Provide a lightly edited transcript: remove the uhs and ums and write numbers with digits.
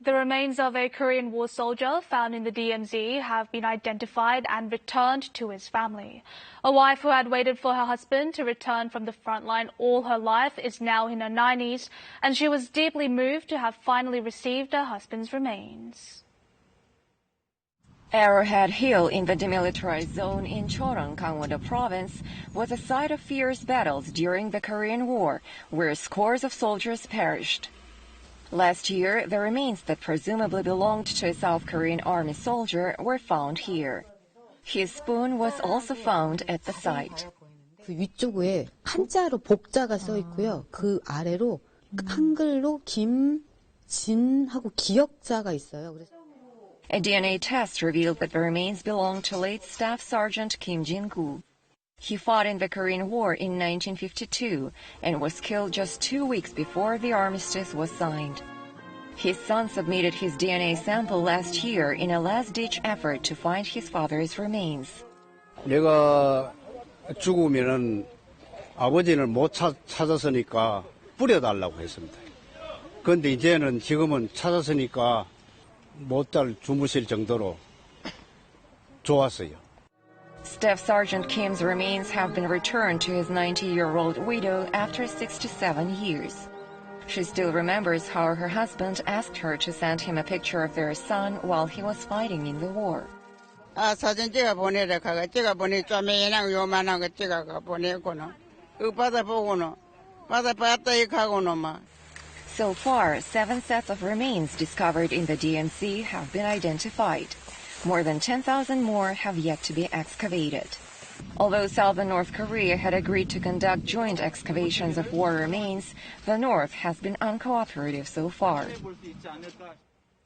The remains of a Korean War soldier found in the DMZ have been identified and returned to his family. A wife who had waited for her husband to return from the front line all her life is now in her 90s, and she was deeply moved to have finally received her husband's remains. Arrowhead Hill in the demilitarized zone in Cheorwon, Gangwon-do Province was a site of fierce battles during the Korean War, where scores of soldiers perished. Last year, the remains that presumably belonged to a South Korean army soldier were found here. His spoon was also found at the site. 그 위쪽에 한자로 복자가 써 있고요. 그 아래로 한글로 김진하고 기역자가 있어요. A DNA test revealed that the remains belonged to late Staff Sergeant Kim Jin-gu. He fought in the Korean War in 1952 and was killed just 2 weeks before the armistice was signed. His son submitted his DNA sample last year in a last-ditch effort to find his father's remains. 내가 죽으면은 아버지를 못 찾았으니까 뿌려달라고 했습니다. 그런데 이제는 지금은 찾았으니까 못 잘 주무실 정도로 좋았어요. Staff Sergeant Kim's remains have been returned to his 90-year-old widow after 67 years. She still remembers how her husband asked her to send him a picture of their son while he was fighting in the war. 사진 찍어 보내라 가가 찍어 보내 쪼매랑 요만한 거 찍어가 보내고는 그 받아보고는 받아봤다 이 가고는 막. So far, 7 sets of remains discovered in the DMZ have been identified. More than 10,000 more have yet to be excavated. Although South and North Korea had agreed to conduct joint excavations of war remains, the North has been uncooperative so far.